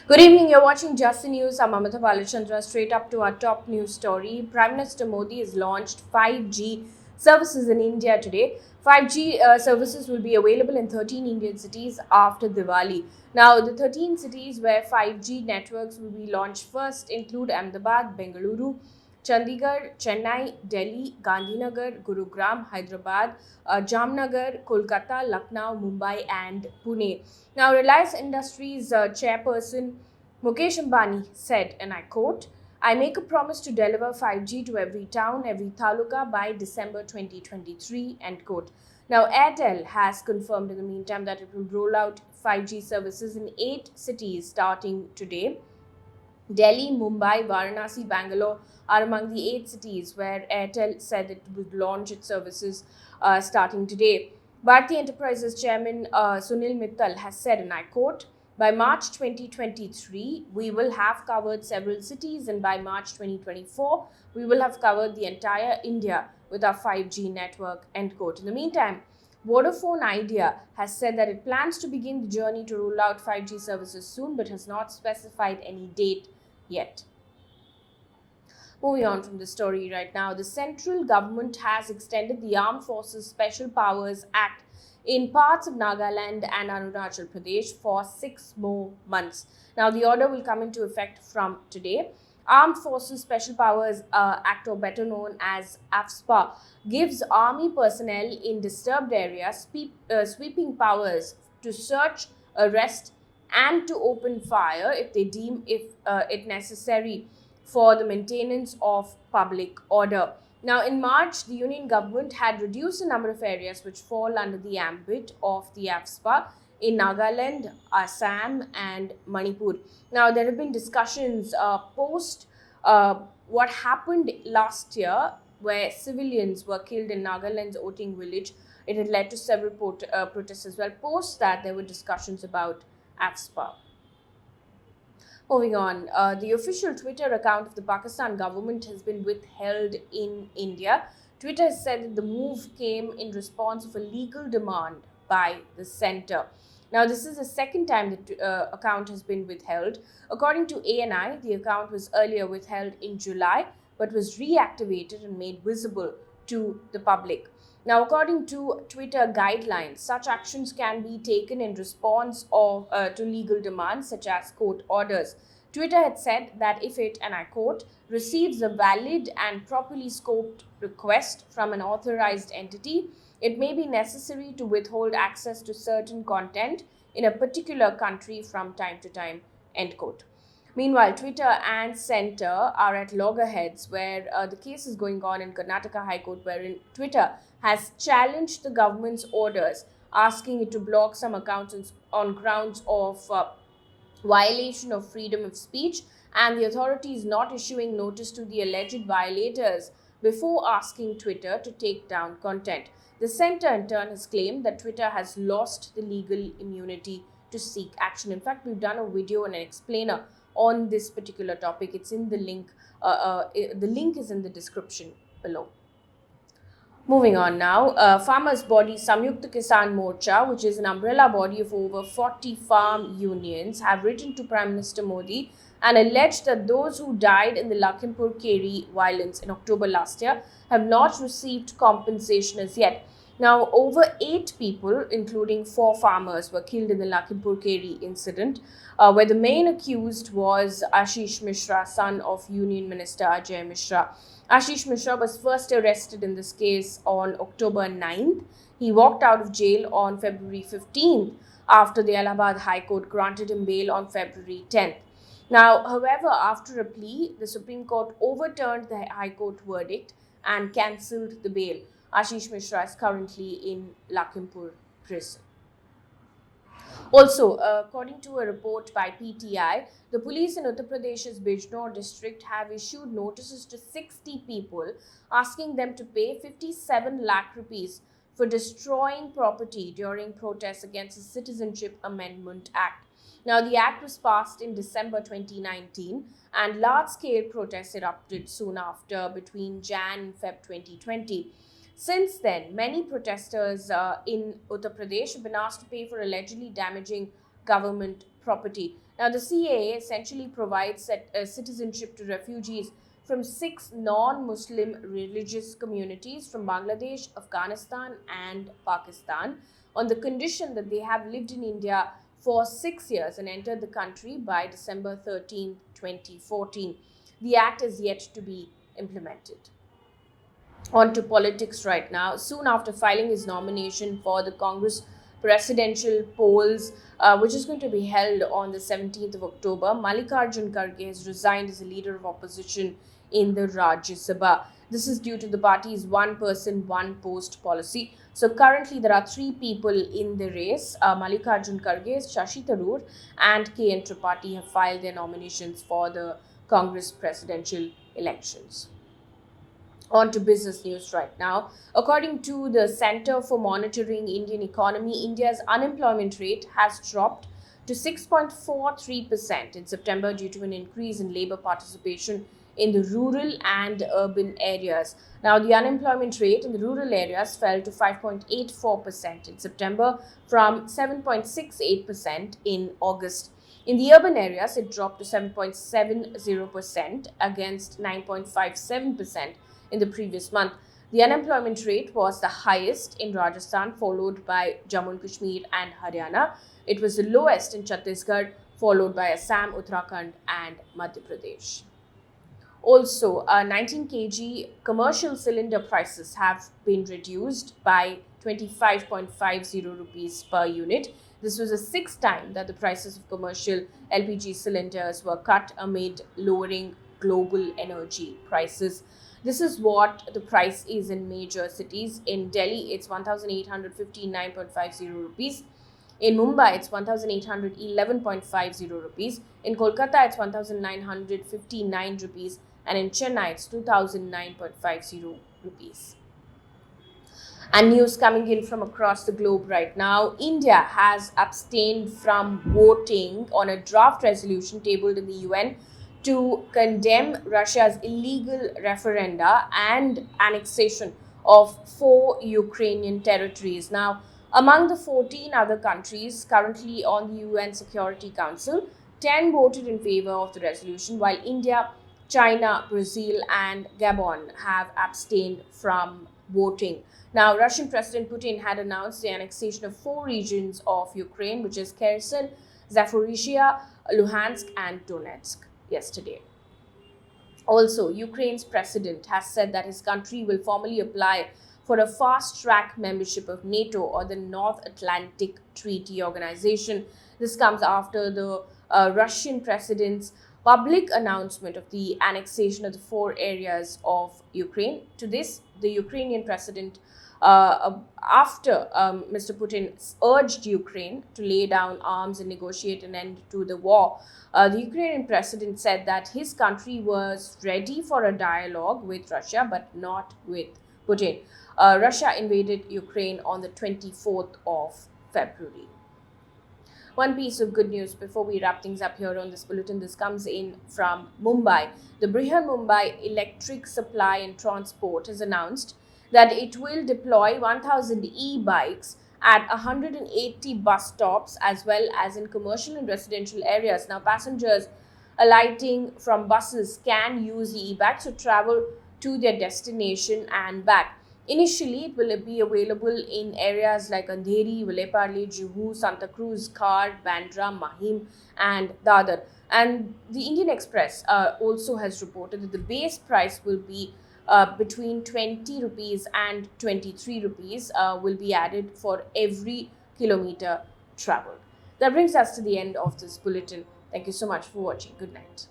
Good evening, you're watching Just the News. I'm Amita Balachandra. Straight up to our top news story. Prime Minister Modi has launched 5G services in India today. 5G services will be available in 13 Indian cities after Diwali. Now, the 13 cities where 5G networks will be launched first include Ahmedabad, Bengaluru, Chandigarh, Chennai, Delhi, Gandhinagar, Gurugram, Hyderabad, Jamnagar, Kolkata, Lucknow, Mumbai, and Pune. Now, Reliance Industries chairperson Mukesh Ambani said, and I quote, I make a promise to deliver 5G to every town, every taluka by December 2023, end quote. Now, Airtel has confirmed in the meantime that it will roll out 5G services in 8 cities starting today. Delhi, Mumbai, Varanasi, Bangalore are among the 8 cities where Airtel said it would launch its services starting today. Bharti Enterprises chairman Sunil Mittal has said, and I quote, by March 2023, we will have covered several cities, and by March 2024, we will have covered the entire India with our 5G network, end quote. In the meantime, Vodafone Idea has said that it plans to begin the journey to roll out 5G services soon, but has not specified any date yet. Moving on from the story right now, the central government has extended the Armed Forces Special Powers Act in parts of Nagaland and Arunachal Pradesh for 6 more months. Now, the order will come into effect from today. Armed Forces Special Powers Act, or better known as AFSPA, gives army personnel in disturbed areas sweeping powers to search, arrest, and to open fire if they deem it necessary for the maintenance of public order. Now, in March, the Union government had reduced the number of areas which fall under the ambit of the AFSPA in Nagaland, Assam, and Manipur. Now, there have been discussions post what happened last year, where civilians were killed in Nagaland's Oting village. It had led to several protests as well. Post that, there were discussions about AFSPA. Moving on, the official Twitter account of the Pakistan government has been withheld in India. Twitter has said that the move came in response of a legal demand by the centre. Now, this is the second time the account has been withheld. According to ANI, the account was earlier withheld in July, but was reactivated and made visible to the public. Now, according to Twitter guidelines, such actions can be taken in response to legal demands such as court orders. Twitter had said that if it, and I quote, receives a valid and properly scoped request from an authorized entity, it may be necessary to withhold access to certain content in a particular country from time to time, end quote. Meanwhile, Twitter and Centre are at loggerheads, where the case is going on in Karnataka High Court, wherein Twitter has challenged the government's orders, asking it to block some accounts on grounds of violation of freedom of speech, and the authorities not issuing notice to the alleged violators before asking Twitter to take down content. The Centre in turn has claimed that Twitter has lost the legal immunity to seek action. In fact, we've done a video and an explainer on this particular topic. It's in the link. The link is in the description below. Moving on now, farmers' body Samyukta Kisan Morcha, which is an umbrella body of over 40 farm unions, have written to Prime Minister Modi and alleged that those who died in the Lakhimpur Kheri violence in October last year have not received compensation as yet. Now, over 8 people, including 4 farmers, were killed in the Lakhimpur Kheri incident, where the main accused was Ashish Mishra, son of Union Minister Ajay Mishra. Ashish Mishra was first arrested in this case on October 9th. He walked out of jail on February 15th after the Allahabad High Court granted him bail on February 10th. Now, however, after a plea, the Supreme Court overturned the High Court verdict and cancelled the bail. Ashish Mishra is currently in Lakhimpur prison. Also, according to a report by PTI, the police in Uttar Pradesh's Bijnor district have issued notices to 60 people asking them to pay 57 lakh rupees for destroying property during protests against the Citizenship Amendment Act. Now, the act was passed in December 2019 and large-scale protests erupted soon after between Jan and Feb 2020. Since then, many protesters in Uttar Pradesh have been asked to pay for allegedly damaging government property. Now, the CAA essentially provides citizenship to refugees from 6 non-Muslim religious communities from Bangladesh, Afghanistan, and Pakistan on the condition that they have lived in India for 6 years and entered the country by December 13, 2014. The act is yet to be implemented. On to politics right now. Soon after filing his nomination for the Congress presidential polls, which is going to be held on the 17th of October, Mallikarjun Kharge has resigned as a leader of opposition in the Rajya Sabha. This is due to the party's one person, one post policy. So currently there are 3 people in the race. Mallikarjun Kharge, Shashi Tharoor and KN Tripathi have filed their nominations for the Congress presidential elections. On to business news right now. According to the Center for Monitoring Indian Economy, India's unemployment rate has dropped to 6.43% in September due to an increase in labor participation in the rural and urban areas. Now, the unemployment rate in the rural areas fell to 5.84% in September from 7.68% in August. In the urban areas, it dropped to 7.70% against 9.57% in the previous month. The unemployment rate was the highest in Rajasthan, followed by Jammu and Kashmir and Haryana. It was the lowest in Chhattisgarh, followed by Assam, Uttarakhand and Madhya Pradesh. Also, 19 kg commercial cylinder prices have been reduced by 25.50 rupees per unit. This was the 6th time that the prices of commercial LPG cylinders were cut amid lowering global energy prices. This is what the price is in major cities. In Delhi, it's 1,859.50 rupees. In Mumbai, it's 1,811.50 rupees. In Kolkata, it's 1,959 rupees. And in Chennai, it's 2,009.50 rupees. And news coming in from across the globe right now. India has abstained from voting on a draft resolution tabled in the UN to condemn Russia's illegal referenda and annexation of 4 Ukrainian territories. Now, among the 14 other countries currently on the UN Security Council, 10 voted in favor of the resolution, while India, China, Brazil, and Gabon have abstained from voting. Now, Russian President Putin had announced the annexation of 4 regions of Ukraine, which is Kherson, Zaporizhia, Luhansk, and Donetsk yesterday. Also, Ukraine's president has said that his country will formally apply for a fast-track membership of NATO or the North Atlantic Treaty Organization. This comes after the Russian president's public announcement of the annexation of the 4 areas of Ukraine. To this, the Ukrainian president, after Mr. Putin urged Ukraine to lay down arms and negotiate an end to the war, the Ukrainian president said that his country was ready for a dialogue with Russia, but not with Putin. Russia invaded Ukraine on the 24th of February. One piece of good news before we wrap things up here on this bulletin. This comes in from Mumbai. The Brihan Mumbai Electric Supply and Transport has announced that it will deploy 1,000 e-bikes at 180 bus stops as well as in commercial and residential areas. Now, passengers alighting from buses can use the e-bikes to travel to their destination and back. Initially, it will be available in areas like Andheri, Vileparle, Juhu, Santa Cruz, Khar, Bandra, Mahim and Dadar. And the Indian Express also has reported that the base price will be between 20 rupees and 23 rupees will be added for every kilometer traveled. That brings us to the end of this bulletin. Thank you so much for watching. Good night.